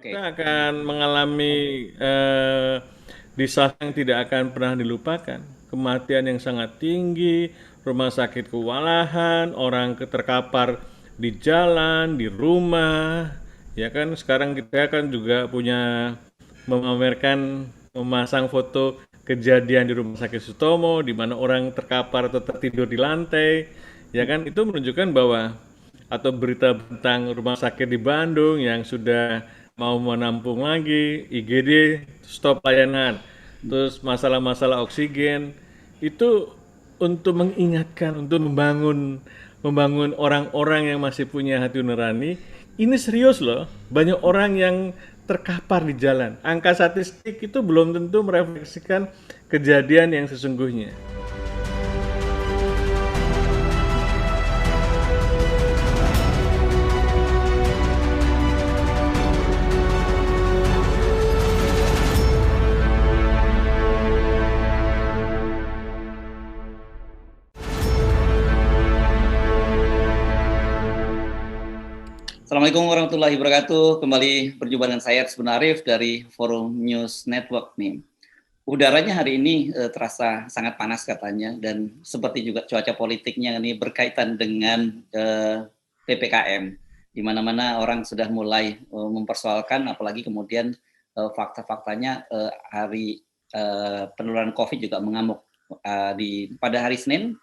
kita Oke. akan mengalami disaster yang tidak akan pernah dilupakan. Kematian yang sangat tinggi, rumah sakit kewalahan, orang terkapar di jalan, di rumah. Ya kan, sekarang kita kan juga punya memamerkan, memasang foto kejadian di rumah sakit Sutomo, di mana orang terkapar atau tertidur di lantai. Ya kan, itu menunjukkan bahwa atau berita tentang rumah sakit di Bandung yang sudah mau menampung lagi, IGD stop layanan, terus masalah-masalah oksigen, itu untuk mengingatkan, untuk membangun membangun orang-orang yang masih punya hati nurani. Ini serius loh, banyak orang yang terkapar di jalan. Angka statistik itu belum tentu merefleksikan kejadian yang sesungguhnya. Assalamualaikum warahmatullahi wabarakatuh. Kembali berjumpa dengan saya Aris Arif dari Forum News Network nih. Udaranya hari ini terasa sangat panas katanya, dan seperti juga cuaca politiknya ini berkaitan dengan PPKM, di mana-mana orang sudah mulai mempersoalkan, apalagi kemudian fakta-faktanya hari penularan COVID juga mengamuk. Pada hari Senin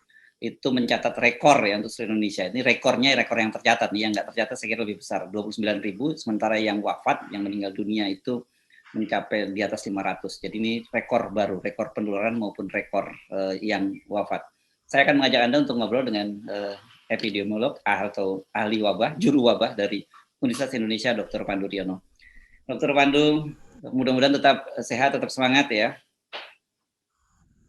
itu mencatat rekor ya untuk seluruh Indonesia. Ini rekornya rekor yang tercatat nih, yang nggak tercatat saya kira lebih besar, 29.000, sementara yang wafat, yang meninggal dunia itu mencapai di atas 500. Jadi ini rekor baru, rekor penularan maupun rekor yang wafat. Saya akan mengajak Anda untuk ngobrol dengan epidemiolog atau ahli wabah, juru wabah dari Universitas Indonesia, Dr. Pandu Riono. Dr. Pandu, mudah-mudahan tetap sehat, tetap semangat ya.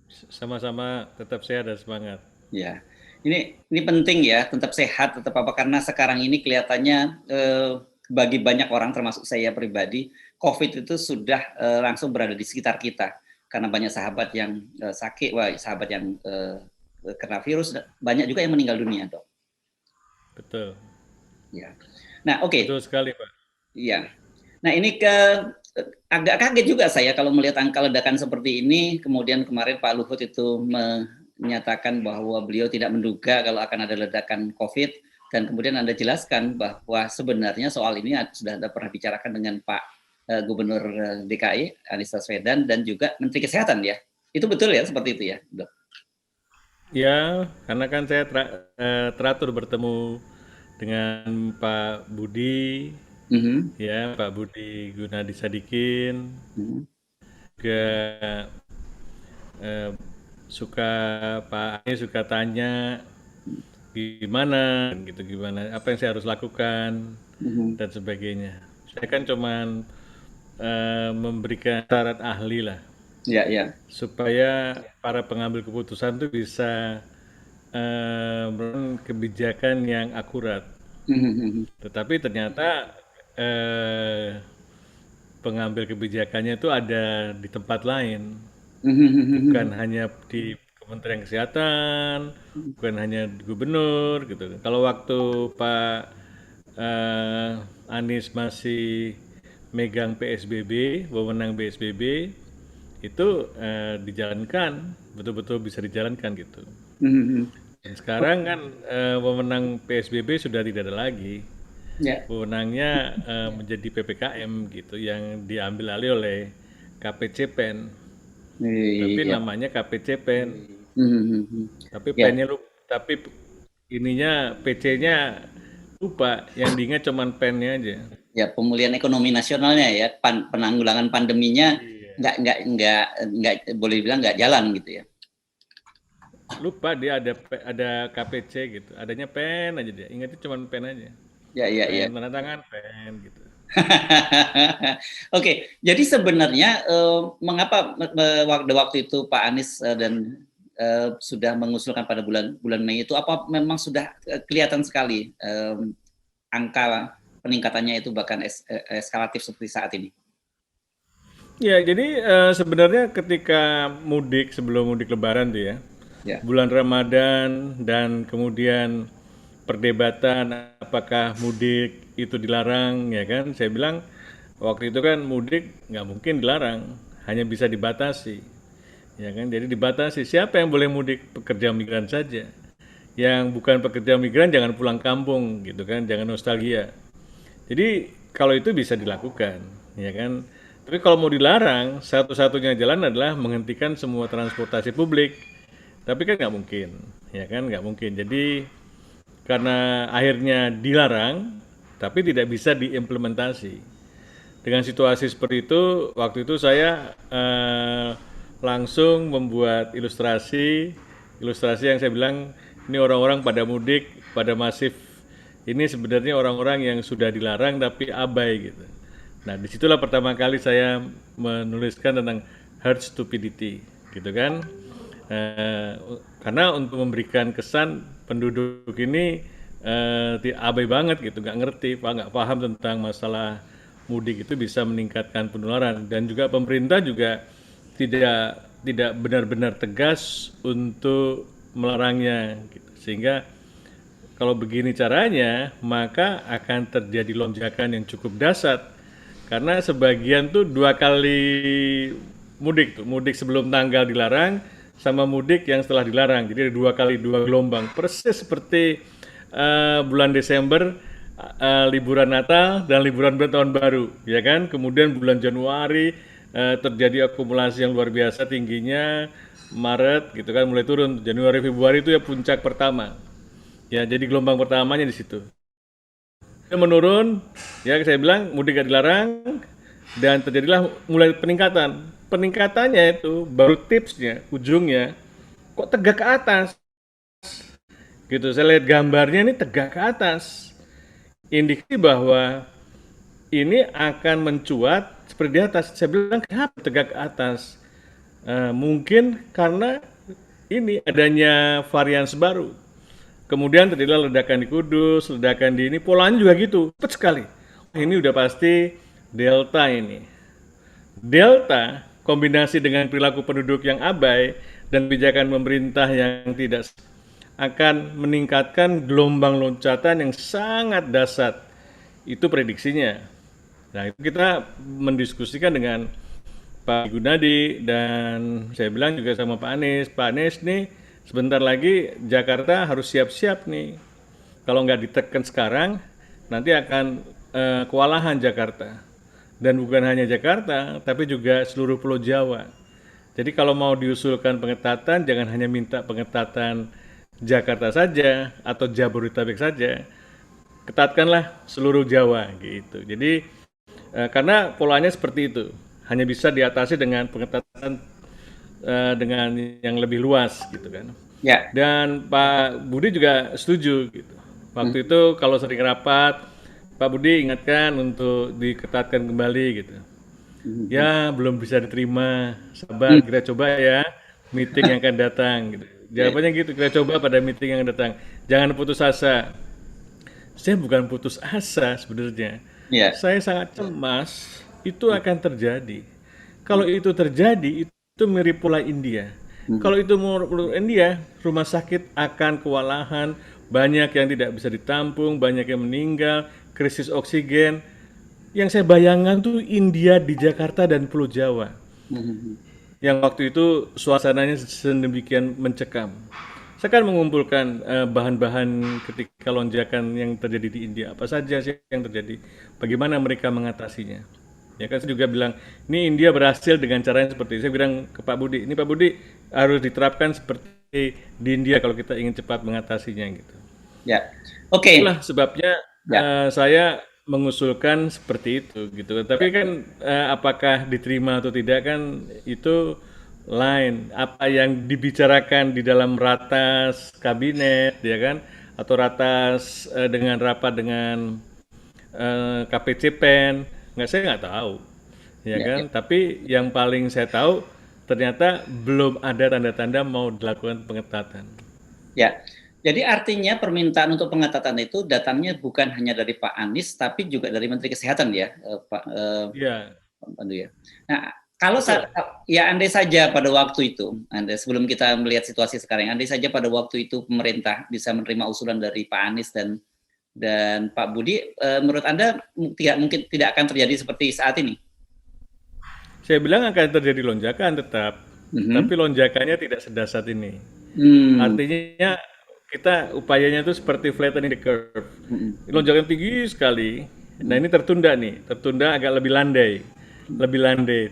Sama-sama tetap sehat dan semangat. Ya, ini penting ya, tetap sehat, tetap apa, karena sekarang ini kelihatannya bagi banyak orang termasuk saya pribadi, COVID itu sudah langsung berada di sekitar kita, karena banyak sahabat yang sakit, sahabat yang kena virus, banyak juga yang meninggal dunia, dok. Betul. Ya, nah oke. Betul sekali, Pak. Iya. Nah ini agak kaget juga saya kalau melihat angka ledakan seperti ini. Kemudian kemarin Pak Luhut itu menyatakan bahwa beliau tidak menduga kalau akan ada ledakan COVID. Dan kemudian Anda jelaskan bahwa sebenarnya soal ini sudah ada pernah bicarakan dengan Pak Gubernur DKI Anies Baswedan dan juga Menteri Kesehatan ya. Itu betul ya, seperti itu ya, Dok? Ya, karena kan saya teratur bertemu dengan Pak Budi, Mhm. ya Pak Budi Gunadi Sadikin, Mhm. juga eh, suka Pak Anies suka tanya gimana, gitu gimana, apa yang saya harus lakukan Mhm. dan sebagainya. Saya kan cuman memberikan syarat ahli lah Ya, ya. supaya para pengambil keputusan itu bisa kebijakan yang akurat. Mhm. Tetapi ternyata eh, pengambil kebijakannya itu ada di tempat lain, bukan Mhm. hanya di Kementerian Kesehatan, bukan hanya di gubernur gitu. Kalau waktu Pak Anies masih megang PSBB, wewenang PSBB itu dijalankan, betul-betul bisa dijalankan gitu. Mhm. Dan sekarang kan wewenang PSBB sudah tidak ada lagi. Ya. Wewenangnya menjadi PPKM gitu yang diambil alih oleh KPCPEN. Tapi Iya. namanya KPCPEN. Mhm. Tapi Ya. pennya lupa, tapi ininya PC-nya lupa. Yang diingat cuman pennya aja. Ya, pemulihan ekonomi nasionalnya ya, penanggulangan pandeminya Iya. nggak boleh bilang nggak jalan gitu ya. Lupa dia ada KPC gitu. Adanya pen aja dia. Ingatnya cuman pen aja. Ya, ya, ya. Pen tanda tangan pen gitu. Oke, jadi sebenarnya mengapa waktu itu Pak Anies dan sudah mengusulkan pada bulan bulan Mei itu, apa memang sudah kelihatan sekali angka peningkatannya itu bahkan eskalatif seperti saat ini? Ya, jadi sebenarnya ketika mudik, sebelum mudik Lebaran tuh ya, Ya. bulan Ramadan dan kemudian perdebatan apakah mudik itu dilarang ya kan, saya bilang Waktu itu kan mudik nggak mungkin dilarang, hanya bisa dibatasi. Ya kan, jadi dibatasi siapa yang boleh mudik, pekerja migran saja. Yang bukan pekerja migran jangan pulang kampung gitu kan, jangan nostalgia. Jadi kalau itu bisa dilakukan, ya kan. Tapi kalau mau dilarang, satu-satunya jalan adalah menghentikan semua transportasi publik. Tapi kan nggak mungkin, ya kan, nggak mungkin. Jadi karena akhirnya dilarang, tapi tidak bisa diimplementasi. Dengan situasi seperti itu, waktu itu saya langsung membuat ilustrasi, ilustrasi yang saya bilang ini orang-orang pada mudik, pada masif. Ini sebenarnya orang-orang yang sudah dilarang tapi abai gitu. Nah, disitulah pertama kali saya menuliskan tentang herd stupidity, gitu kan? Eh, karena untuk memberikan kesan penduduk ini abai banget gitu, nggak ngerti, nggak paham tentang masalah mudik itu bisa meningkatkan penularan, dan juga pemerintah juga tidak benar-benar tegas untuk melarangnya, gitu. Sehingga kalau begini caranya, maka akan terjadi lonjakan yang cukup dahsyat. Karena sebagian tuh 2 kali mudik tuh, mudik sebelum tanggal dilarang sama mudik yang setelah dilarang. Jadi ada 2 kali 2 gelombang. Persis seperti bulan Desember liburan Natal dan liburan tahun baru, ya kan? Kemudian bulan Januari terjadi akumulasi yang luar biasa tingginya, Maret gitu kan mulai turun, Januari Februari itu ya puncak pertama. Ya, jadi gelombang pertamanya di situ. Dia menurun, ya saya bilang mudik gak dilarang, dan terjadilah mulai peningkatan. Peningkatannya itu baru tipsnya, ujungnya kok tegak ke atas. Gitu, saya lihat gambarnya ini tegak ke atas. Indikasi bahwa ini akan mencuat seperti di atas. Saya bilang kenapa tegak ke atas? Mungkin karena ini adanya varian baru. Kemudian terjadilah ledakan di Kudus, ledakan di ini, polanya juga gitu, cepat sekali. Ini udah pasti Delta ini. Delta kombinasi dengan perilaku penduduk yang abai dan kebijakan pemerintah yang tidak akan meningkatkan gelombang loncatan yang sangat dahsyat. Itu prediksinya. Nah, itu kita mendiskusikan dengan Pak Gunadi, dan saya bilang juga sama Pak Anies. Pak Anies nih sebentar lagi Jakarta harus siap-siap nih. Kalau nggak ditekan sekarang, nanti akan kewalahan Jakarta. Dan bukan hanya Jakarta, tapi juga seluruh Pulau Jawa. Jadi kalau mau diusulkan pengetatan, jangan hanya minta pengetatan Jakarta saja atau Jabodetabek saja, ketatkanlah seluruh Jawa gitu. Jadi karena polanya seperti itu, hanya bisa diatasi dengan pengetatan dengan yang lebih luas gitu kan. Ya. Dan Pak Budi juga setuju gitu. Waktu itu kalau sering rapat, Pak Budi ingatkan untuk diketatkan kembali gitu. Ya belum bisa diterima, sabar kita coba ya meeting yang akan datang gitu. Jawabannya gitu, kita coba pada meeting yang akan datang. Jangan putus asa. Saya bukan putus asa sebenarnya. Ya. Saya sangat cemas itu akan terjadi. Kalau itu terjadi, itu mirip pola India. Kalau itu mau India, rumah sakit akan kewalahan, banyak yang tidak bisa ditampung, banyak yang meninggal, krisis oksigen. Yang saya bayangkan tuh India di Jakarta dan Pulau Jawa. Yang waktu itu suasananya sedemikian mencekam. Saya kan mengumpulkan bahan-bahan ketika lonjakan yang terjadi di India. Apa saja sih yang terjadi? Bagaimana mereka mengatasinya? Ya kan saya juga bilang, ini India berhasil dengan cara yang seperti ini. Saya bilang ke Pak Budi, ini Pak Budi harus diterapkan seperti di India kalau kita ingin cepat mengatasinya gitu. Ya. Oke. Itulah sebabnya saya mengusulkan seperti itu gitu. Tapi kan apakah diterima atau tidak kan itu lain. Apa yang dibicarakan di dalam ratas kabinet ya kan, atau ratas dengan rapat dengan KPCPEN, saya nggak tahu ya kan. Tapi yang paling saya tahu ternyata belum ada tanda-tanda mau dilakukan pengetatan. Ya. Jadi artinya permintaan untuk pengetatan itu datangnya bukan hanya dari Pak Anies, tapi juga dari Menteri Kesehatan ya, Pak Pandu ya. Nah, kalau ya andai saja pada waktu itu, sebelum kita melihat situasi sekarang, andai saja pada waktu itu pemerintah bisa menerima usulan dari Pak Anies dan Dan Pak Budi, menurut Anda mungkin tidak akan terjadi seperti saat ini? Saya bilang akan terjadi lonjakan tetap, Mhm. tapi lonjakannya tidak sedasar ini. Hmm. Artinya kita upayanya itu seperti flattening the curve. Mhm. Lonjakan tinggi sekali. Nah, Mhm. ini tertunda agak lebih landai,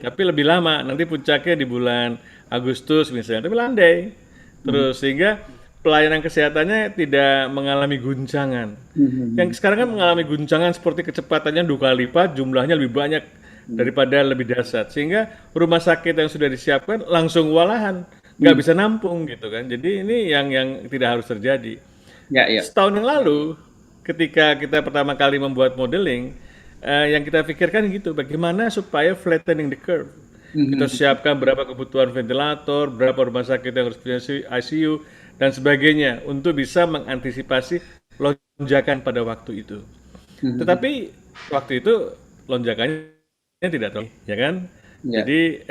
tapi lebih lama. Nanti puncaknya di bulan Agustus misalnya, tapi landai. Mhm. Terus sehingga pelayanan kesehatannya tidak mengalami guncangan. Mhm. Yang sekarang kan mengalami guncangan seperti kecepatannya 2 kali lipat, jumlahnya lebih banyak Mhm. daripada lebih dahsyat. Sehingga rumah sakit yang sudah disiapkan langsung kewalahan, nggak Mhm. bisa nampung gitu kan. Jadi ini yang tidak harus terjadi. Ya, ya. Setahun yang lalu, ketika kita pertama kali membuat modeling, yang kita pikirkan gitu, bagaimana supaya flattening the curve. Kita Mhm. siapkan berapa kebutuhan ventilator, berapa rumah sakit yang harus punya ICU, dan sebagainya untuk bisa mengantisipasi lonjakan pada waktu itu. Mhm. Tetapi waktu itu lonjakannya tidak terlalu, ya kan? Ya, Jadi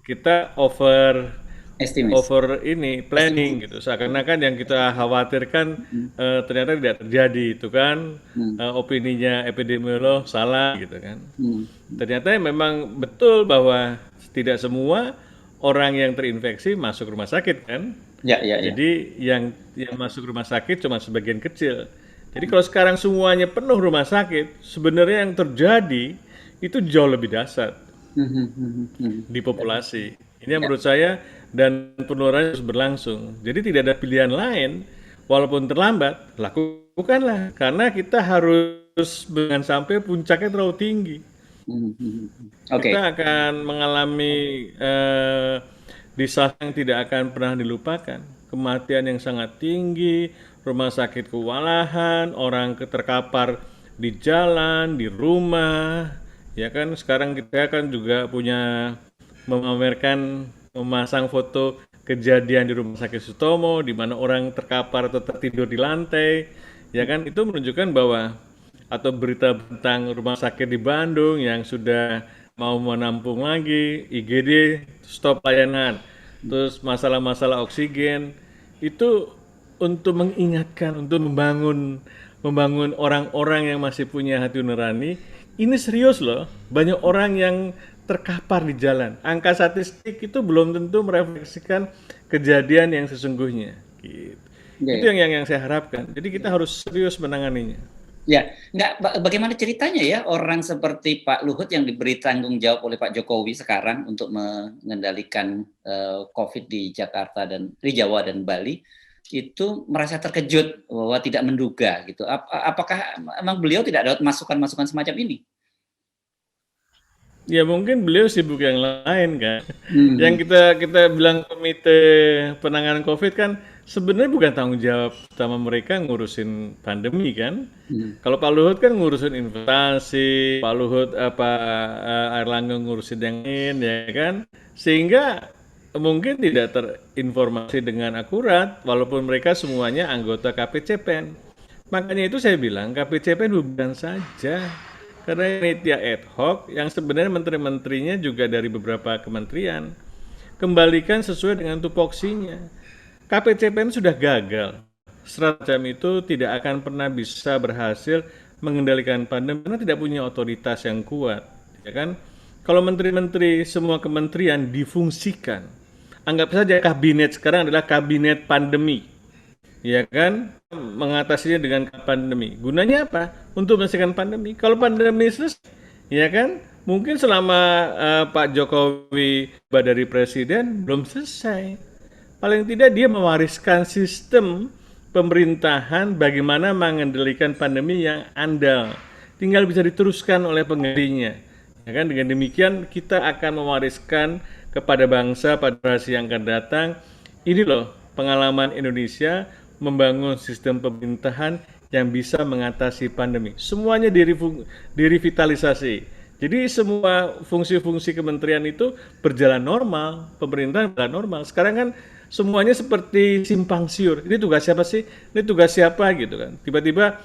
kita over estimasi. over ini planning gitu, seakan-akan yang kita khawatirkan Mhm. ternyata tidak terjadi, itu kan Mhm. opininya epidemiolog salah gitu kan. Mhm. Ternyata memang betul bahwa tidak semua orang yang terinfeksi masuk rumah sakit kan. Ya, ya, ya. Jadi yang masuk rumah sakit cuma sebagian kecil. Jadi kalau sekarang semuanya penuh rumah sakit, sebenarnya yang terjadi itu jauh lebih dahsyat Mhm. Mhm. Mhm. di populasi. Ini yang Ya. menurut saya, dan penularan harus berlangsung. Jadi tidak ada pilihan lain, walaupun terlambat, lakukanlah. Karena kita harus jangan sampai puncaknya terlalu tinggi. Mhm. Mhm. Mhm. Oke. Kita akan mengalami disaster yang tidak akan pernah dilupakan. Kematian yang sangat tinggi, rumah sakit kewalahan, orang terkapar di jalan, di rumah. Ya kan sekarang kita kan juga punya memasang foto kejadian di rumah sakit Sutomo di mana orang terkapar atau tertidur di lantai. Ya kan itu menunjukkan bahwa, atau berita tentang rumah sakit di Bandung yang sudah mau menampung lagi, IGD stop layanan, terus masalah-masalah oksigen, itu untuk mengingatkan, untuk membangun orang-orang yang masih punya hati nurani. Ini serius loh, banyak orang yang terkapar di jalan. Angka statistik itu belum tentu merefleksikan kejadian yang sesungguhnya. Gitu. Ya, Itu ya. yang saya harapkan. Jadi kita harus serius menanganinya. Ya, bagaimana ceritanya ya orang seperti Pak Luhut yang diberi tanggung jawab oleh Pak Jokowi sekarang untuk mengendalikan COVID di Jakarta dan di Jawa dan Bali itu merasa terkejut bahwa tidak menduga gitu. Apakah emang beliau tidak dapat masukan-masukan semacam ini? Ya mungkin beliau sibuk yang lain kan. Hmm. Yang kita bilang komite penanganan COVID kan sebenarnya bukan tanggung jawab utama mereka ngurusin pandemi kan. Hmm. Kalau Pak Luhut kan ngurusin investasi, Pak Luhut Airlangga ngurusin yang lain ya kan. Sehingga mungkin tidak terinformasi dengan akurat walaupun mereka semuanya anggota KPCPEN. Makanya itu saya bilang KPCPEN bukan saja, karena ini dia ad hoc yang sebenarnya menteri-menterinya juga dari beberapa kementerian. Kembalikan sesuai dengan tupoksinya. KPCPEN sudah gagal. Strategi itu tidak akan pernah bisa berhasil mengendalikan pandemi karena tidak punya otoritas yang kuat, ya kan? Kalau menteri-menteri semua kementerian difungsikan, anggap saja kabinet sekarang adalah kabinet pandemi, ya kan, mengatasinya dengan pandemi. Gunanya apa? Untuk menyelesaikan pandemi. Kalau pandemi selesai, ya kan, mungkin selama Pak Jokowi dari presiden belum selesai. Paling tidak dia mewariskan sistem pemerintahan bagaimana mengendalikan pandemi yang andal. Tinggal bisa diteruskan oleh penggantinya. Ya kan, dengan demikian kita akan mewariskan kepada bangsa pada generasi yang akan datang. Ini loh pengalaman Indonesia membangun sistem pemerintahan yang bisa mengatasi pandemi. Semuanya direvitalisasi. Jadi semua fungsi-fungsi kementerian itu berjalan normal, pemerintahan berjalan normal. Sekarang kan semuanya seperti simpang siur. Ini tugas siapa sih? Ini tugas siapa gitu kan? Tiba-tiba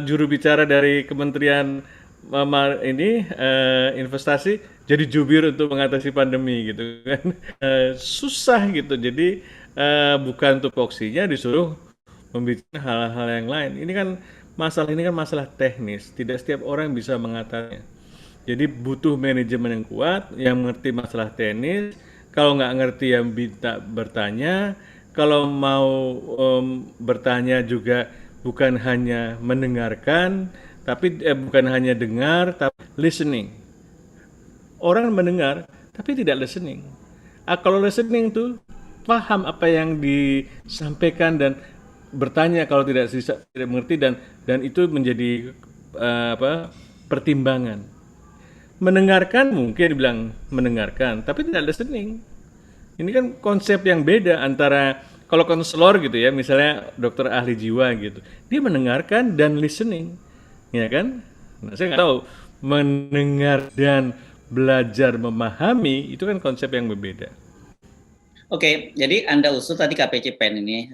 juru bicara dari Kementerian investasi jadi jubir untuk mengatasi pandemi gitu kan. Susah gitu. Jadi bukan tupoksinya disuruh membicarakan hal-hal yang lain. Ini kan masalah ini kan masalah teknis, tidak setiap orang bisa mengatasinya. Jadi butuh manajemen yang kuat, yang mengerti masalah teknis. Kalau nggak ngerti yang minta bertanya, kalau mau bertanya juga bukan hanya mendengarkan, tapi bukan hanya dengar, tapi listening. Orang mendengar, tapi tidak listening. Kalau listening tuh paham apa yang disampaikan dan bertanya kalau tidak mengerti dan itu menjadi pertimbangan. Mendengarkan mungkin dibilang mendengarkan, tapi tidak listening. Ini kan konsep yang beda antara kalau konselor gitu ya, misalnya dokter ahli jiwa gitu, dia mendengarkan dan listening, ya kan? Nah, saya nggak tahu mendengar dan belajar memahami itu kan konsep yang berbeda. Oke, jadi Anda usul tadi KPCPEN ini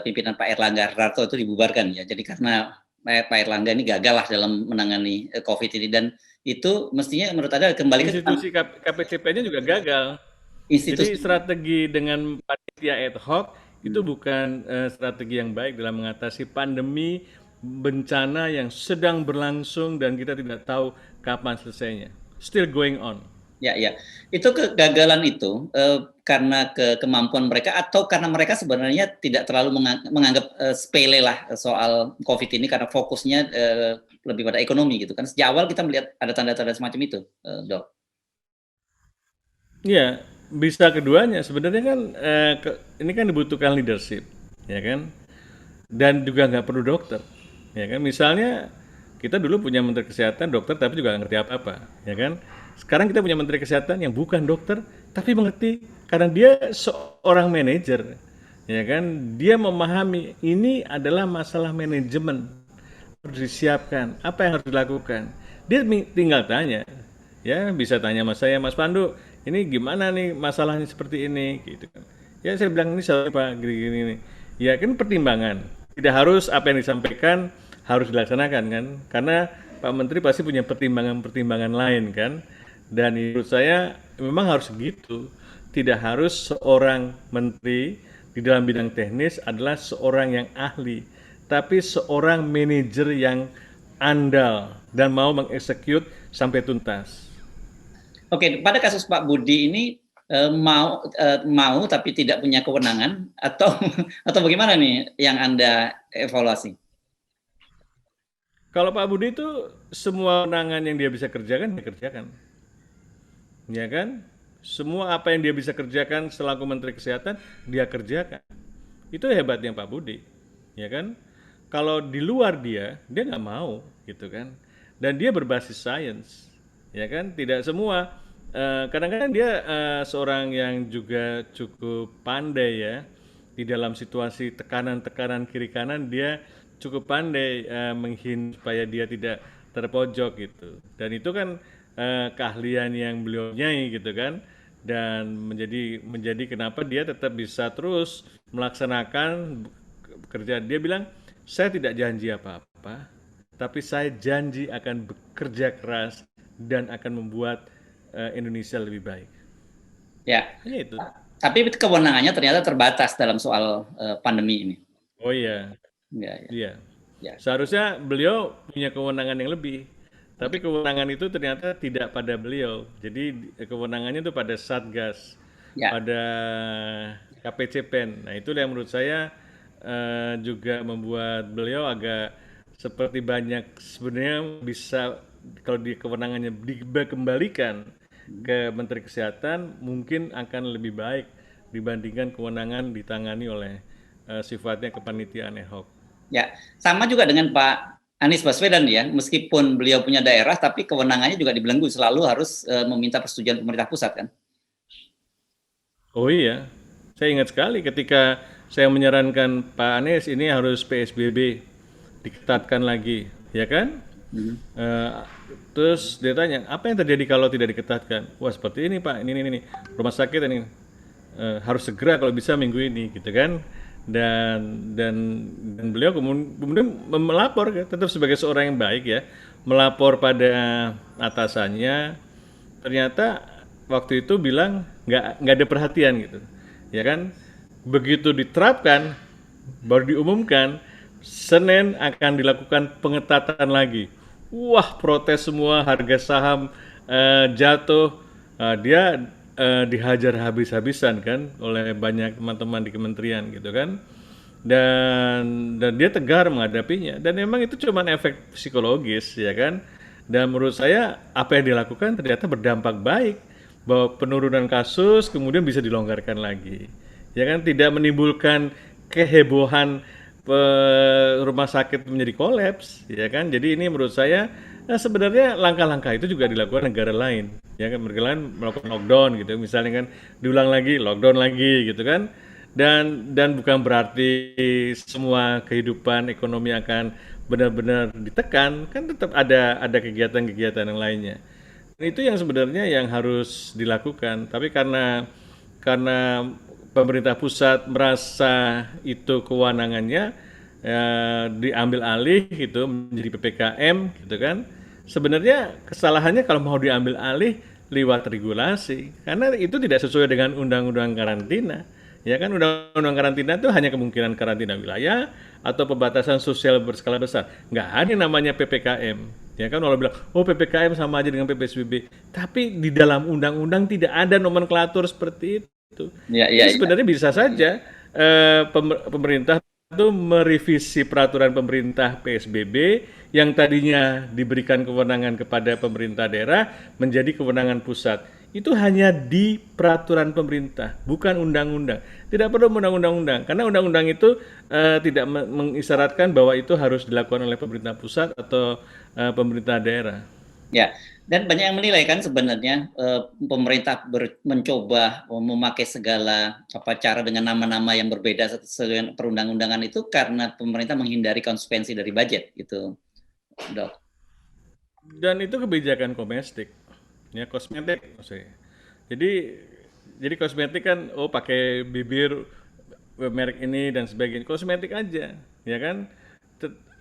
pimpinan Pak Erlangga Hartarto itu dibubarkan ya. Jadi karena Pak Erlangga ini gagal lah dalam menangani COVID ini dan itu mestinya menurut Anda kembali ke Institusi KPCPN-nya juga gagal. Jadi institusi. strategi dengan panitia ad hoc itu bukan strategi yang baik dalam mengatasi pandemi bencana yang sedang berlangsung dan kita tidak tahu kapan selesainya. Still going on. Ya, ya. Itu kegagalan itu karena kemampuan mereka atau karena mereka sebenarnya tidak terlalu menganggap sepele lah soal COVID ini karena fokusnya lebih pada ekonomi gitu kan. Sejak awal kita melihat ada tanda-tanda semacam itu, Dok. Ya, bisa keduanya. Sebenarnya kan ini kan dibutuhkan leadership, ya kan? Dan juga nggak perlu dokter, ya kan? Misalnya kita dulu punya menteri kesehatan dokter tapi juga nggak ngerti apa-apa, ya kan? Sekarang kita punya menteri kesehatan yang bukan dokter tapi mengerti karena dia seorang manajer, ya kan? Dia memahami ini adalah masalah manajemen harus disiapkan, apa yang harus dilakukan. Dia tinggal tanya, ya bisa tanya sama saya, Mas Pandu, ini gimana nih masalahnya seperti ini, gitu kan? Ya saya bilang ini salah Pak, gini-gini nih. Ya kan pertimbangan. Tidak harus apa yang disampaikan harus dilaksanakan kan, karena Pak Menteri pasti punya pertimbangan-pertimbangan lain kan. Dan menurut saya memang harus begitu. Tidak harus seorang menteri di dalam bidang teknis adalah seorang yang ahli, tapi seorang manajer yang andal dan mau mengeksekut sampai tuntas. Oke, pada kasus Pak Budi ini mau tapi tidak punya kewenangan atau atau bagaimana nih yang Anda evaluasi? Kalau Pak Budi itu semua kewenangan yang dia bisa kerjakan, dia kerjakan. Ya kan? Semua apa yang dia bisa kerjakan selaku Menteri Kesehatan, dia kerjakan. Itu hebatnya Pak Budi. Ya kan? Kalau di luar dia nggak mau gitu kan. Dan dia berbasis sains. Ya kan? Tidak semua. Kadang-kadang dia seorang yang juga cukup pandai ya. Di dalam situasi tekanan-tekanan kiri kanan, dia cukup pandai menghindar supaya dia tidak terpojok gitu. Dan itu kan keahlian yang beliau nyai gitu kan, dan menjadi kenapa dia tetap bisa terus melaksanakan pekerjaan. Dia bilang, saya tidak janji apa-apa, tapi saya janji akan bekerja keras dan akan membuat Indonesia lebih baik. Ya. Hanya itu. Tapi kewenangannya ternyata terbatas dalam soal pandemi ini. Oh iya. Ya, ya. Iya. Ya. Seharusnya beliau punya kewenangan yang lebih. Tapi kewenangan itu ternyata tidak pada beliau. Jadi kewenangannya itu pada Satgas, Ya. pada KPCPEN. Nah itu yang menurut saya juga membuat beliau agak seperti banyak sebenarnya bisa kalau di kewenangannya dikembalikan ke Menteri Kesehatan mungkin akan lebih baik dibandingkan kewenangan ditangani oleh sifatnya kepanitiaan ad hoc. Ya, sama juga dengan Pak Anies Baswedan ya, meskipun beliau punya daerah, tapi kewenangannya juga dibelenggu, selalu harus meminta persetujuan pemerintah pusat kan? Oh iya, saya ingat sekali ketika saya menyarankan Pak Anies ini harus PSBB diketatkan lagi, ya kan? Terus dia tanya, apa yang terjadi kalau tidak diketatkan? Wah seperti ini Pak, ini rumah sakit ini harus segera kalau bisa minggu ini, gitu kan? Dan beliau kemudian melapor tetap sebagai seorang yang baik ya, melapor pada atasannya. Ternyata waktu itu bilang nggak ada perhatian gitu, ya kan? Begitu diterapkan baru diumumkan Senin akan dilakukan pengetatan lagi. Wah, protes semua, harga saham jatuh. Dia dihajar habis-habisan kan oleh banyak teman-teman di kementerian gitu kan. Dan dia tegar menghadapinya. Dan memang itu cuma efek psikologis ya kan. Dan menurut saya apa yang dilakukan ternyata berdampak baik, bahwa penurunan kasus kemudian bisa dilonggarkan lagi. Ya kan, tidak menimbulkan kehebohan rumah sakit menjadi kolaps, ya kan. Jadi ini menurut saya, nah sebenarnya langkah-langkah itu juga dilakukan negara lain, ya kan. Negara lain melakukan lockdown gitu, misalnya kan, diulang lagi, lockdown lagi gitu kan. Dan bukan berarti semua kehidupan ekonomi akan benar-benar ditekan, kan tetap ada kegiatan-kegiatan yang lainnya. Dan itu yang sebenarnya yang harus dilakukan. Tapi karena pemerintah pusat merasa itu kewenangannya, ya, diambil alih gitu menjadi PPKM gitu kan. Sebenarnya kesalahannya kalau mau diambil alih lewat regulasi, karena itu tidak sesuai dengan undang-undang karantina. Ya kan, undang-undang karantina itu hanya kemungkinan karantina wilayah atau pembatasan sosial berskala besar. Nggak ada yang namanya PPKM. Ya kan, kalau bilang, oh PPKM sama aja dengan PPSBB. Tapi di dalam undang-undang tidak ada nomenklatur seperti itu. Ya, Jadi ya, ya. sebenarnya bisa saja pemerintah itu merevisi peraturan pemerintah PSBB yang tadinya diberikan kewenangan kepada pemerintah daerah menjadi kewenangan pusat. Itu hanya di peraturan pemerintah, bukan undang-undang. Tidak perlu undang-undang, karena undang-undang itu tidak mengisyaratkan bahwa itu harus dilakukan oleh pemerintah pusat atau pemerintah daerah. Ya, dan banyak yang menilai kan sebenarnya pemerintah mencoba memakai segala cara dengan nama-nama yang berbeda sesuai perundang-undangan itu karena pemerintah menghindari konsekuensi dari budget gitu, Dok. Dan itu kebijakan domestik, ya, kosmetik maksudnya. Jadi jadi kosmetik kan, oh pakai bibir merek ini dan sebagainya, kosmetik aja, ya kan.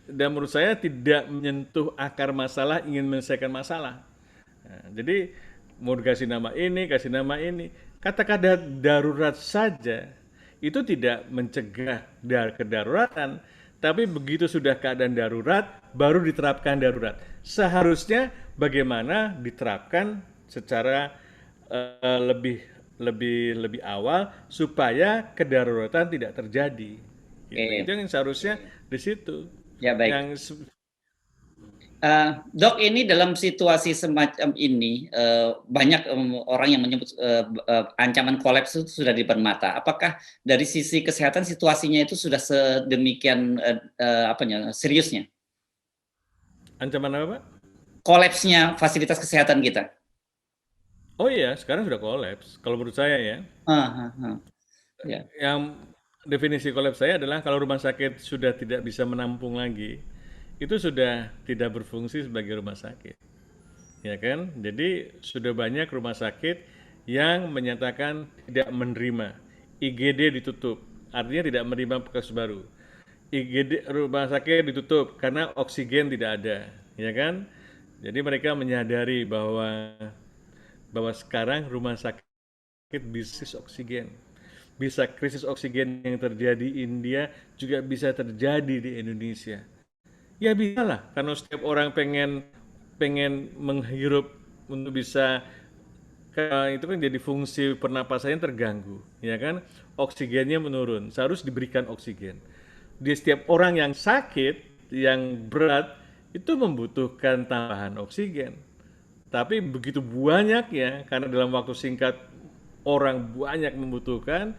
Dan menurut saya tidak menyentuh akar masalah, ingin menyelesaikan masalah. Nah, jadi mau dikasih nama ini, kasih nama ini, kata-kata darurat saja itu tidak mencegah kedaruratan, tapi begitu sudah keadaan darurat baru diterapkan darurat. Seharusnya bagaimana diterapkan secara lebih lebih lebih awal supaya kedaruratan tidak terjadi. Gitu. Itu Oke, yang seharusnya di situ. ya baik. Yang Dok, ini dalam situasi semacam ini banyak orang yang menyebut ancaman kolaps itu sudah di depan mata. Apakah dari sisi kesehatan situasinya itu sudah sedemikian seriusnya? ancaman apa, Pak? Kolapsnya fasilitas kesehatan kita? Oh iya, sekarang sudah kolaps. Kalau menurut saya ya, Ah, ah, ah. Ya, yang definisi kolaps saya adalah kalau rumah sakit sudah tidak bisa menampung lagi, itu sudah tidak berfungsi sebagai rumah sakit, ya kan? Jadi sudah banyak rumah sakit yang menyatakan tidak menerima, IGD ditutup, artinya tidak menerima kasus baru. IGD rumah sakit ditutup karena oksigen tidak ada, ya kan? Jadi mereka menyadari bahwa sekarang rumah sakit bisnis oksigen. Bisa krisis oksigen yang terjadi di India juga bisa terjadi di Indonesia. Ya bisa lah, karena setiap orang pengen pengen menghirup untuk bisa itu kan jadi fungsi pernapasannya terganggu, ya kan? Oksigennya menurun, seharus diberikan oksigen. Di setiap orang yang sakit, yang berat, itu membutuhkan tambahan oksigen. Tapi begitu banyaknya, karena dalam waktu singkat orang banyak membutuhkan,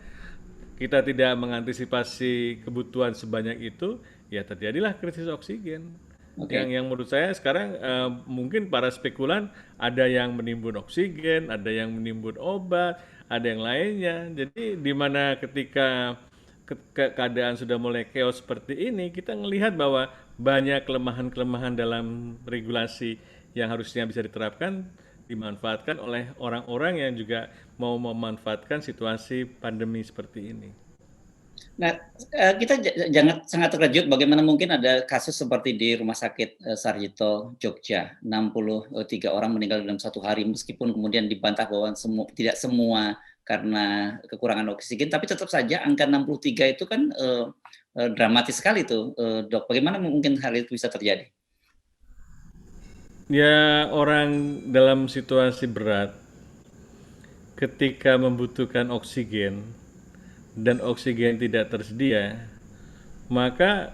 kita tidak mengantisipasi kebutuhan sebanyak itu, ya terjadilah krisis oksigen. oke. Yang menurut saya sekarang mungkin para spekulan ada yang menimbun oksigen, ada yang menimbun obat, ada yang lainnya. Jadi di mana ketika keadaan sudah mulai chaos seperti ini, kita melihat bahwa banyak kelemahan-kelemahan dalam regulasi yang harusnya bisa diterapkan dimanfaatkan oleh orang-orang yang juga mau memanfaatkan situasi pandemi seperti ini. Nah, kita jangan sangat terkejut bagaimana mungkin ada kasus seperti di Rumah Sakit Sarjito, Jogja, 63 orang meninggal dalam satu hari, meskipun kemudian dibantah bahwa tidak semua karena kekurangan oksigen, tapi tetap saja angka 63 itu kan dramatis sekali tuh, Dok. Bagaimana mungkin hal itu bisa terjadi? Ya, orang dalam situasi berat ketika membutuhkan oksigen dan oksigen tidak tersedia, maka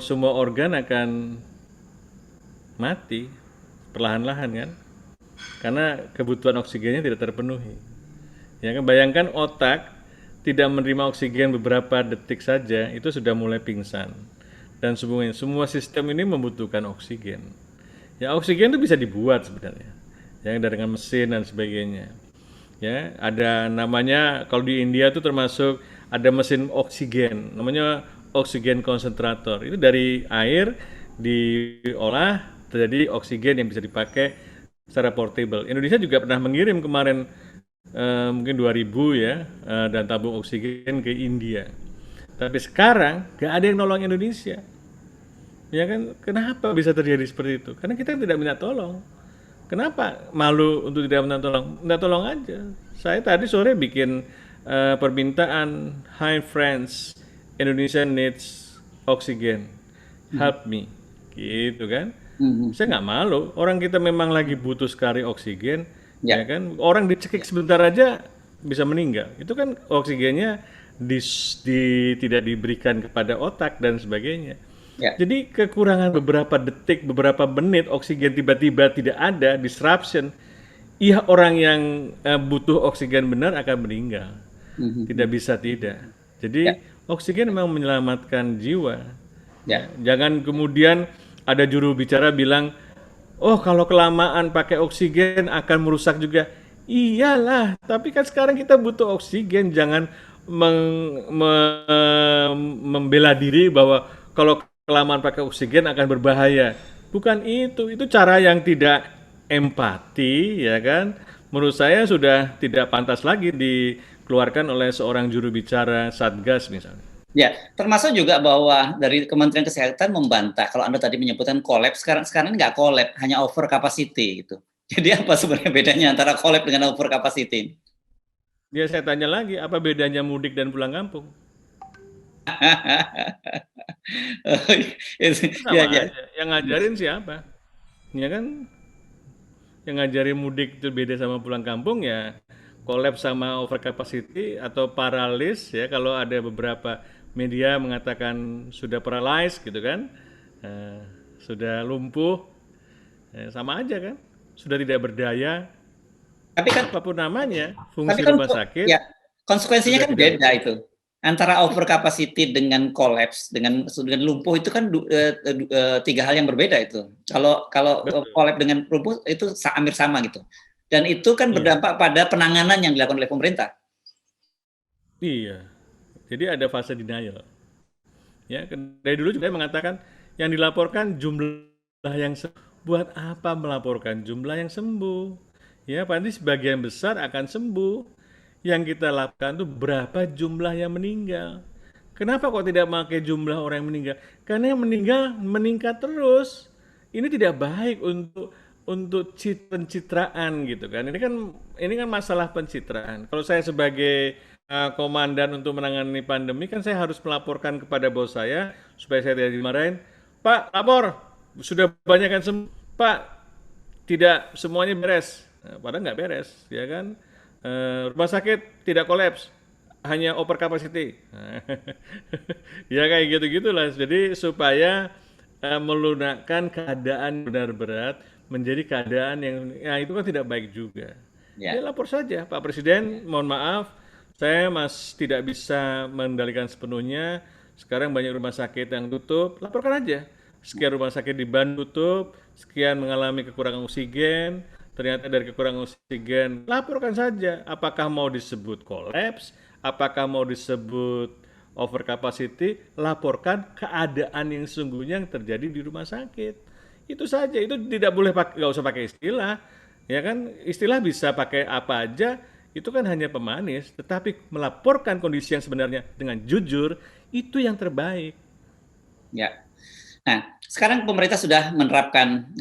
semua organ akan mati perlahan-lahan kan, karena kebutuhan oksigennya tidak terpenuhi. Ya kan, bayangkan otak tidak menerima oksigen beberapa detik saja itu sudah mulai pingsan, dan semua sistem ini membutuhkan oksigen. Ya, oksigen itu bisa dibuat sebenarnya, ya dengan mesin dan sebagainya. Ya, ada namanya, kalau di India itu termasuk ada mesin oksigen, namanya oksigen konsentrator. Itu dari air diolah terjadi oksigen yang bisa dipakai secara portable. Indonesia juga pernah mengirim kemarin mungkin 2000 ya, dan tabung oksigen ke India. Tapi sekarang gak ada yang nolong Indonesia. Ya kan, kenapa bisa terjadi seperti itu? Karena kita tidak minta tolong. Kenapa malu untuk tidak minta tolong? Minta tolong aja. Saya tadi sore bikin permintaan, "Hi friends, Indonesia needs oxygen, help me," gitu kan? Saya nggak malu. Orang kita memang lagi butuh sekali oksigen, ya kan? Orang dicekik sebentar aja bisa meninggal. Itu kan oksigennya tidak diberikan kepada otak dan sebagainya. Ya. Jadi kekurangan beberapa detik, beberapa menit, oksigen tiba-tiba tidak ada, disruption. Iya, orang yang butuh oksigen benar akan meninggal. Tidak bisa tidak. Jadi oksigen memang menyelamatkan jiwa. Ya. Jangan kemudian ada juru bicara bilang, "Oh, kalau kelamaan pakai oksigen akan merusak juga." Iyalah, tapi kan sekarang kita butuh oksigen. Jangan membela diri bahwa kalau kelamaan pakai oksigen akan berbahaya. Bukan itu cara yang tidak empati, ya kan? Menurut saya sudah tidak pantas lagi dikeluarkan oleh seorang juru bicara Satgas misalnya. Ya, termasuk juga bahwa dari Kementerian Kesehatan membantah kalau Anda tadi menyebutkan collapse, sekarang nggak collapse, hanya over capacity gitu. Jadi apa sebenarnya bedanya antara collapse dengan over capacity? Ya, saya tanya lagi, apa bedanya mudik dan pulang kampung? Sama aja. Yang ngajarin siapa? Ya kan? Yang ngajarin mudik itu beda sama pulang kampung, ya collapse sama over capacity atau paralysis ya, kalau ada beberapa media mengatakan sudah paralyzed gitu kan, sudah lumpuh, sama aja kan, sudah tidak berdaya. Tapi kan apapun namanya, tapi fungsi kan rumah sakit ya konsekuensinya kan beda tidak. itu. Antara over capacity dengan collapse dengan lumpuh itu kan tiga hal yang berbeda itu. Kalau Betul. collapse dengan lumpuh itu hampir sama gitu. Dan itu kan Iya. berdampak pada penanganan yang dilakukan oleh pemerintah. Iya. Jadi ada fase denial. Ya, dari dulu juga mengatakan yang dilaporkan jumlah yang buat apa melaporkan jumlah yang sembuh? Ya, pasti sebagian besar akan sembuh. Yang kita lakukan tuh berapa jumlah yang meninggal. Kenapa kok tidak pakai jumlah orang yang meninggal? Karena yang meninggal meningkat terus. Ini tidak baik untuk pencitraan gitu kan. Ini kan masalah pencitraan. Kalau saya sebagai komandan untuk menangani pandemi kan saya harus melaporkan kepada bos saya supaya saya tidak dimarahin. "Pak, lapor, sudah banyak yang sembuh. Pak, tidak semuanya beres." Padahal nggak beres, ya kan? Rumah sakit tidak kolaps, hanya over capacity. Ya kayak gitu-gitulah. Jadi supaya melunakkan keadaan benar-benar menjadi keadaan yang itu kan tidak baik juga. Ya lapor saja, Pak Presiden, mohon maaf, saya tidak bisa mengendalikan sepenuhnya. Sekarang banyak rumah sakit yang tutup, laporkan aja. Sekian rumah sakit di Bandung tutup, sekian mengalami kekurangan oksigen, ternyata dari kekurangan oksigen, laporkan saja. Apakah mau disebut collapse, apakah mau disebut over capacity, laporkan keadaan yang sesungguhnya yang terjadi di rumah sakit. Itu saja, itu tidak boleh nggak usah pakai istilah. Ya kan, istilah bisa pakai apa aja, itu kan hanya pemanis, tetapi melaporkan kondisi yang sebenarnya dengan jujur, itu yang terbaik. Ya. Nah, sekarang pemerintah sudah menerapkan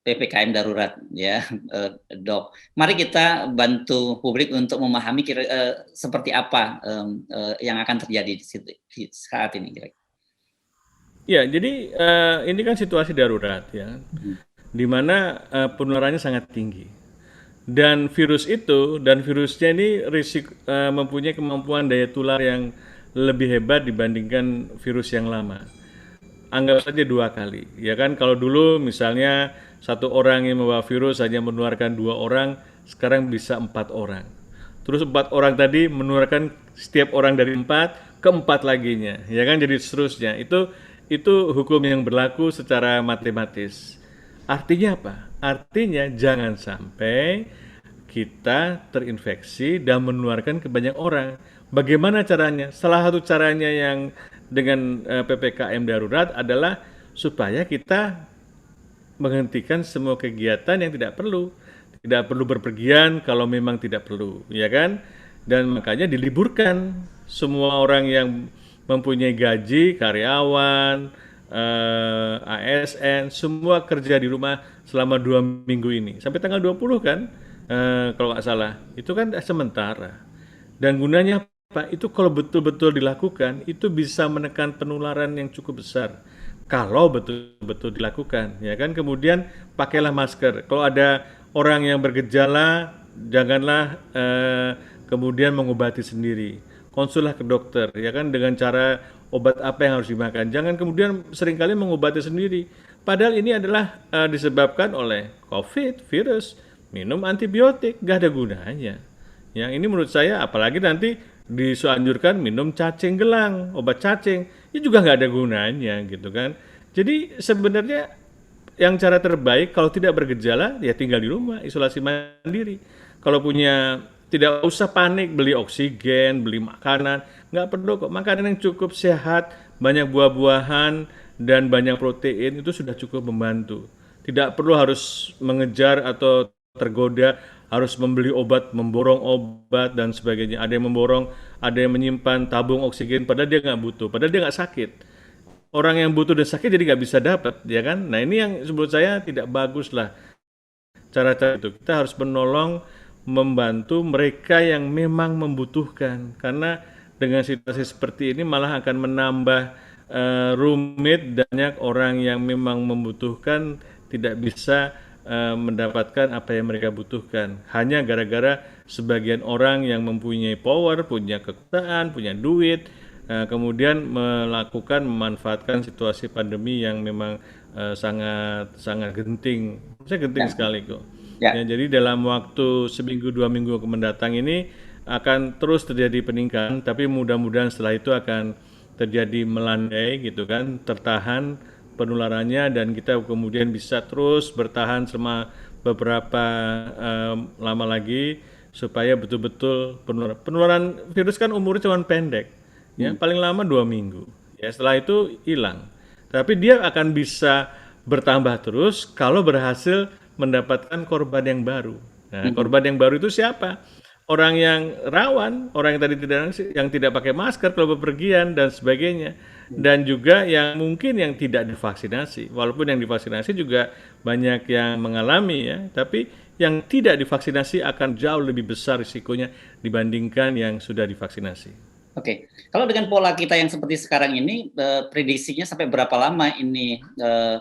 PPKM darurat ya, Dok. Mari kita bantu publik untuk memahami seperti apa yang akan terjadi di saat ini kira-kira. Ya, jadi ini kan situasi darurat ya, di mana penularannya sangat tinggi. Dan virusnya ini mempunyai kemampuan daya tular yang lebih hebat dibandingkan virus yang lama. Anggap saja 2 kali, ya kan? Kalau dulu misalnya satu orang yang membawa virus hanya menularkan 2 orang, sekarang bisa 4 orang. Terus 4 orang tadi menularkan setiap orang dari 4 ke 4 laginya, ya kan? Jadi seterusnya. Itu hukum yang berlaku secara matematis. Artinya apa? Artinya jangan sampai kita terinfeksi dan menularkan ke banyak orang. Bagaimana caranya? Salah satu caranya yang dengan PPKM darurat adalah supaya kita menghentikan semua kegiatan yang tidak perlu. Tidak perlu berpergian kalau memang tidak perlu, ya kan? Dan makanya diliburkan semua orang yang mempunyai gaji, karyawan, ASN, semua kerja di rumah selama 2 minggu ini. Sampai tanggal 20 kan, kalau nggak salah. Itu kan sementara. Dan gunanya apa? Itu kalau betul-betul dilakukan, itu bisa menekan penularan yang cukup besar. Kalau betul-betul dilakukan, ya kan. Kemudian pakailah masker. Kalau ada orang yang bergejala, janganlah kemudian mengobati sendiri. Konsullah ke dokter, ya kan, dengan cara obat apa yang harus dimakan. Jangan kemudian seringkali mengobati sendiri. Padahal ini adalah disebabkan oleh COVID, virus, minum antibiotik, gak ada gunanya. Yang ini menurut saya, apalagi nanti dianjurkan minum cacing gelang, obat cacing, itu juga nggak ada gunanya gitu kan. Jadi sebenarnya yang cara terbaik kalau tidak bergejala ya tinggal di rumah, isolasi mandiri. Kalau punya, tidak usah panik beli oksigen, beli makanan, nggak perlu kok. Makanan yang cukup sehat, banyak buah-buahan dan banyak protein itu sudah cukup membantu. Tidak perlu harus mengejar atau tergoda harus membeli obat, memborong obat dan sebagainya. Ada yang memborong, ada yang menyimpan tabung oksigen padahal dia nggak butuh, padahal dia nggak sakit. Orang yang butuh dan sakit jadi nggak bisa dapat, ya kan? Nah ini yang menurut saya tidak bagus lah cara-cara itu. Kita harus menolong, membantu mereka yang memang membutuhkan. Karena dengan situasi seperti ini malah akan menambah rumit, dan banyak orang yang memang membutuhkan tidak bisa mendapatkan apa yang mereka butuhkan. Hanya gara-gara sebagian orang yang mempunyai power, punya kekuasaan, punya duit, kemudian memanfaatkan situasi pandemi yang memang sangat sangat genting. Saya genting sekali kok. Ya. Ya, jadi dalam waktu seminggu 2 minggu mendatang ini akan terus terjadi peningkatan, tapi mudah-mudahan setelah itu akan terjadi melandai gitu kan, tertahan penularannya, dan kita kemudian bisa terus bertahan selama beberapa lama lagi supaya betul-betul penularan virus kan umurnya cuma pendek, ya paling lama 2 minggu, ya setelah itu hilang. Tapi dia akan bisa bertambah terus kalau berhasil mendapatkan korban yang baru. Nah, korban yang baru itu siapa? Orang yang rawan, orang yang tadi tidak pakai masker kalau bepergian dan sebagainya, dan juga yang mungkin yang tidak divaksinasi. Walaupun yang divaksinasi juga banyak yang mengalami ya, tapi yang tidak divaksinasi akan jauh lebih besar risikonya dibandingkan yang sudah divaksinasi. Oke, kalau dengan pola kita yang seperti sekarang ini, prediksinya sampai berapa lama ini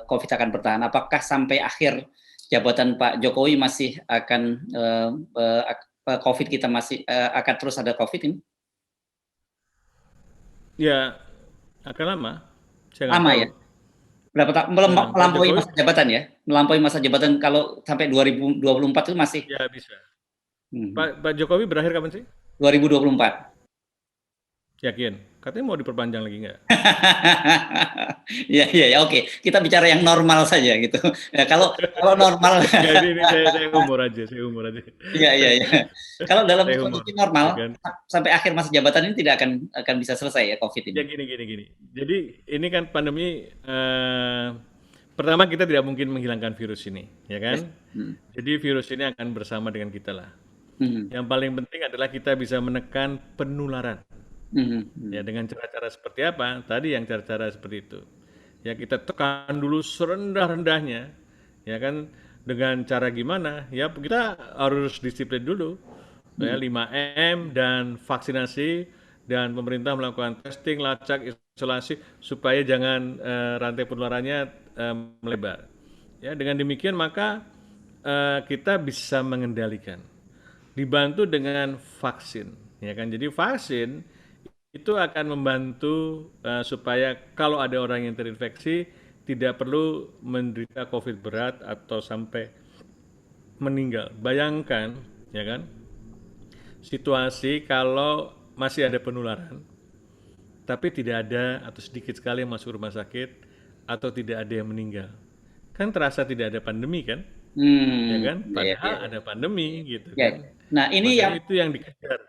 COVID akan bertahan? Apakah sampai akhir jabatan Pak Jokowi masih akan COVID kita masih akan terus ada COVID ini? Ya, akan lama. Saya nggak Lama tahu. ya? Berapa tahun? Pak Melampaui Jokowi masa jabatan ya? Melampaui masa jabatan kalau sampai 2024 itu masih ya bisa. Pak Jokowi berakhir kapan sih? 2024. Yakin? Katanya mau diperpanjang lagi nggak? Ya, oke. Kita bicara yang normal saja gitu. Ya, kalau normal. Nggak, ini saya humor aja, Iya. Kalau dalam Saya humor, kondisi ya normal kan? sampai akhir masa jabatan ini tidak akan bisa selesai ya COVID ini. Ya gini. Jadi ini kan pandemi, pertama kita tidak mungkin menghilangkan virus ini, ya kan? Jadi virus ini akan bersama dengan kita lah. Yang paling penting adalah kita bisa menekan penularan. Ya dengan cara-cara seperti apa? Tadi yang cara-cara seperti itu. Ya kita tekan dulu serendah-rendahnya, ya kan? Dengan cara gimana? Ya kita harus disiplin dulu. Ya, 5M dan vaksinasi dan pemerintah melakukan testing, lacak, isolasi supaya jangan rantai penularannya melebar. Ya, dengan demikian maka kita bisa mengendalikan. Dibantu dengan vaksin, ya kan? Jadi vaksin itu akan membantu supaya kalau ada orang yang terinfeksi tidak perlu menderita COVID berat atau sampai meninggal. Bayangkan, ya kan, situasi kalau masih ada penularan, tapi tidak ada atau sedikit sekali yang masuk rumah sakit atau tidak ada yang meninggal. Kan terasa tidak ada pandemi kan? Ya Hmm, kan? ya, ya, Padahal ya. ada pandemi gitu Ya. kan. Nah, ini Makanya yang itu yang dikejar.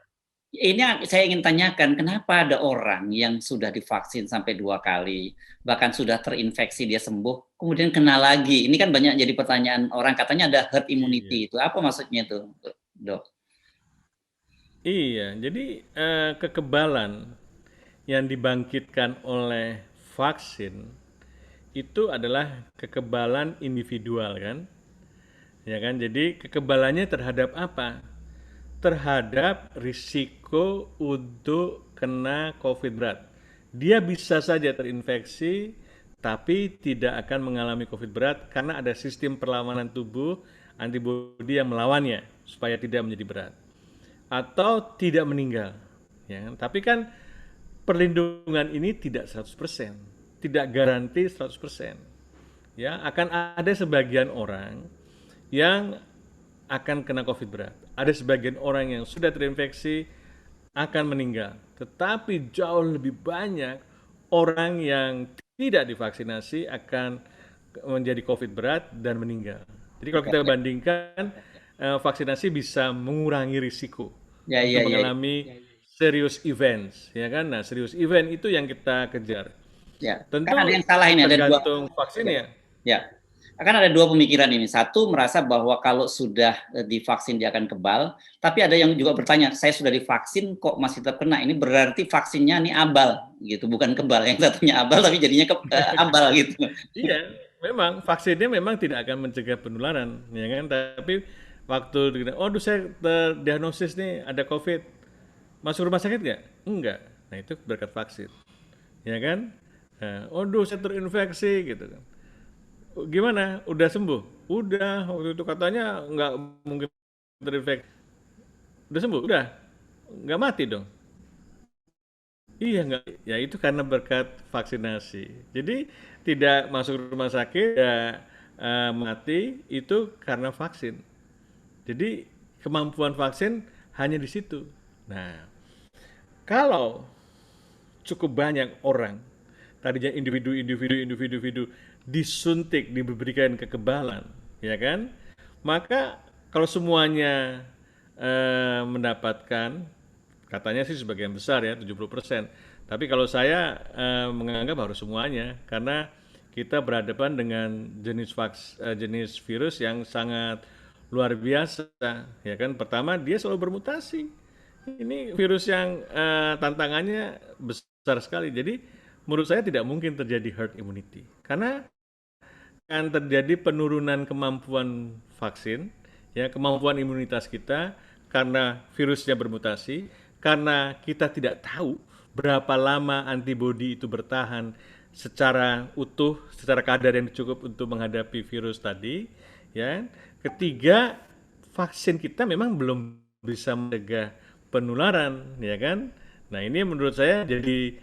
saya ingin tanyakan, kenapa ada orang yang sudah divaksin sampai 2 kali, bahkan sudah terinfeksi dia sembuh, kemudian kena lagi? Ini kan banyak jadi pertanyaan orang, katanya ada herd Iya. immunity itu. Apa maksudnya itu, Dok? Iya, jadi kekebalan yang dibangkitkan oleh vaksin itu adalah kekebalan individual kan? Ya kan? Jadi kekebalannya terhadap apa? Terhadap risiko untuk kena COVID berat. Dia bisa saja terinfeksi, tapi tidak akan mengalami COVID berat karena ada sistem perlawanan tubuh antibodi yang melawannya supaya tidak menjadi berat atau tidak meninggal. Ya kan? Tapi kan perlindungan ini tidak 100%, tidak garansi 100%. Ya, akan ada sebagian orang yang akan kena COVID berat. Ada sebagian orang yang sudah terinfeksi akan meninggal. Tetapi jauh lebih banyak orang yang tidak divaksinasi akan menjadi COVID berat dan meninggal. Jadi kalau kita bandingkan, vaksinasi bisa mengurangi risiko Ya, ya, untuk ya, ya. mengalami serious events, ya kan? Nah, serious event itu yang kita kejar. Ya. Kan ada Tentu yang salah ini, ada dua. tergantung vaksinnya. Ya, akan ada dua pemikiran ini. Satu merasa bahwa kalau sudah divaksin dia akan kebal, tapi ada yang juga bertanya, saya sudah divaksin kok masih terkena. Ini berarti vaksinnya ini abal gitu, bukan kebal. Yang satunya abal tapi jadinya abal gitu. Iya, memang vaksinnya memang tidak akan mencegah penularan, ya kan? Tapi waktu oh, saya terdiagnosis nih ada COVID, masuk rumah sakit nggak? Enggak. Nah itu berkat vaksin, ya kan? Nah, saya terinfeksi gitu kan. Gimana? Udah sembuh? Udah. Waktu itu katanya nggak mungkin terinfeksi. Udah sembuh? Udah. Nggak mati dong. Iya nggak, ya itu karena berkat vaksinasi. Jadi tidak masuk rumah sakit, ya mati itu karena vaksin. Jadi kemampuan vaksin hanya di situ. Nah, kalau cukup banyak orang, tadinya individu disuntik, diberikan kekebalan, ya kan? Maka kalau semuanya mendapatkan, katanya sih sebagian besar ya 70%. Tapi kalau saya menganggap harus semuanya karena kita berhadapan dengan jenis virus yang sangat luar biasa, ya kan? Pertama dia selalu bermutasi. Ini virus yang tantangannya besar sekali. Jadi menurut saya tidak mungkin terjadi herd immunity karena akan terjadi penurunan kemampuan vaksin, ya kemampuan imunitas kita karena virusnya bermutasi, karena kita tidak tahu berapa lama antibodi itu bertahan secara utuh, secara kadar yang cukup untuk menghadapi virus tadi, ya. Ketiga, vaksin kita memang belum bisa mencegah penularan, ya kan? Nah, ini menurut saya jadi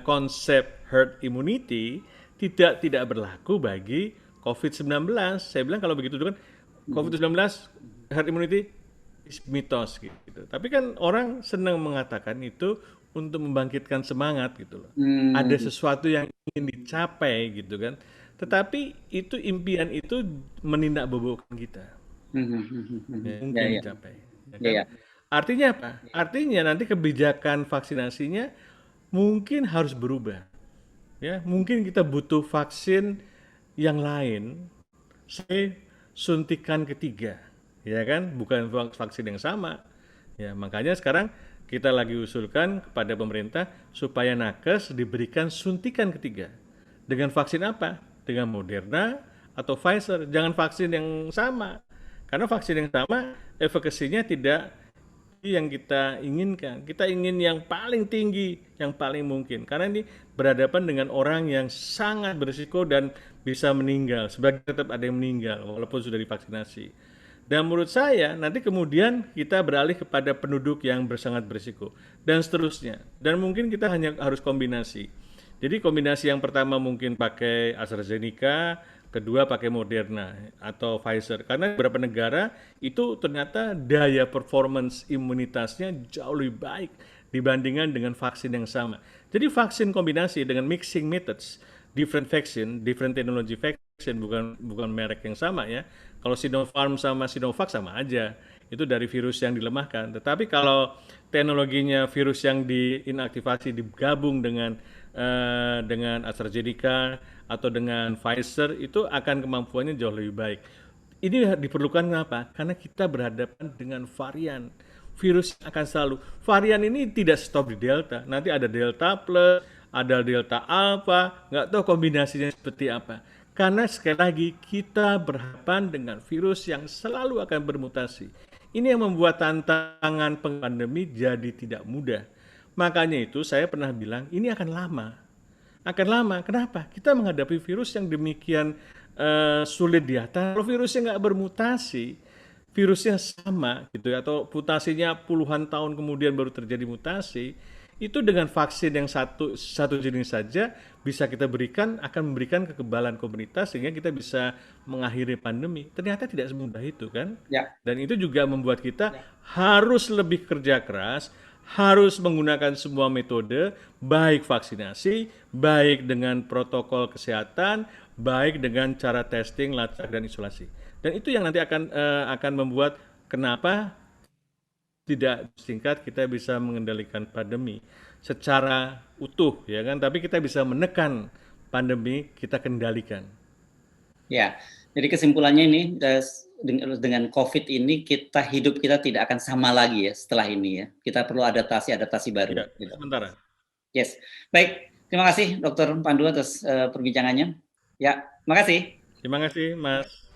konsep herd immunity tidak berlaku bagi COVID-19. Saya bilang kalau begitu kan COVID-19 herd immunity mitos gitu. Tapi kan orang senang mengatakan itu untuk membangkitkan semangat gitu loh. Ada sesuatu yang ingin dicapai gitu kan. Tetapi itu impian itu menindakbobokkan kita. Ya, Ya, mungkin ya, dicapai. Ya ya, kan? ya. Artinya apa? Artinya nanti kebijakan vaksinasinya mungkin harus berubah. Ya, mungkin kita butuh vaksin yang lain, saya suntikan ketiga, ya kan? Bukan vaksin yang sama. Ya, makanya sekarang kita lagi usulkan kepada pemerintah supaya nakes diberikan suntikan ketiga. Dengan vaksin apa? Dengan Moderna atau Pfizer, jangan vaksin yang sama. Karena vaksin yang sama efekasinya tidak yang kita inginkan. Kita ingin yang paling tinggi, yang paling mungkin. Karena ini berhadapan dengan orang yang sangat berisiko dan bisa meninggal. Sebagian tetap ada yang meninggal walaupun sudah divaksinasi. Dan menurut saya nanti kemudian kita beralih kepada penduduk yang sangat berisiko dan seterusnya. Dan mungkin kita hanya harus kombinasi. Jadi kombinasi yang pertama mungkin pakai AstraZeneca, kedua pakai Moderna atau Pfizer. Karena beberapa negara itu ternyata daya performance imunitasnya jauh lebih baik dibandingkan dengan vaksin yang sama. Jadi vaksin kombinasi dengan mixing methods, different vaksin, different technology vaksin, bukan merek yang sama ya. Kalau Sinopharm sama Sinovac sama aja, itu dari virus yang dilemahkan. Tetapi kalau teknologinya virus yang diinaktivasi digabung dengan AstraZeneca atau dengan Pfizer, itu akan kemampuannya jauh lebih baik. Ini diperlukan kenapa? Karena kita berhadapan dengan varian. Virus akan selalu. Varian ini tidak stop di Delta. Nanti ada Delta Plus, ada Delta Alpha, nggak tahu kombinasinya seperti apa. Karena sekali lagi kita berhadapan dengan virus yang selalu akan bermutasi. Ini yang membuat tantangan pandemi jadi tidak mudah. Makanya itu saya pernah bilang ini akan lama. Akan lama. Kenapa? Kita menghadapi virus yang demikian sulit diatasi. Kalau virusnya nggak bermutasi, virusnya sama gitu ya, atau mutasinya puluhan tahun kemudian baru terjadi mutasi, itu dengan vaksin yang satu jenis saja bisa kita berikan, akan memberikan kekebalan komunitas sehingga kita bisa mengakhiri pandemi. Ternyata tidak semudah itu kan. Ya, Dan itu juga membuat kita harus lebih kerja keras, harus menggunakan semua metode, baik vaksinasi, baik dengan protokol kesehatan, baik dengan cara testing, lacak dan isolasi. Dan itu yang nanti akan membuat kenapa tidak singkat kita bisa mengendalikan pandemi secara utuh ya kan, tapi kita bisa menekan pandemi, kita kendalikan. ya. Jadi kesimpulannya ini dengan COVID ini hidup kita tidak akan sama lagi ya setelah ini ya. Kita perlu adaptasi baru. Ya, Gitu. sementara. Yes, baik. Terima kasih Dokter Pandu atas perbincangannya. Ya, terima kasih. Terima kasih Mas.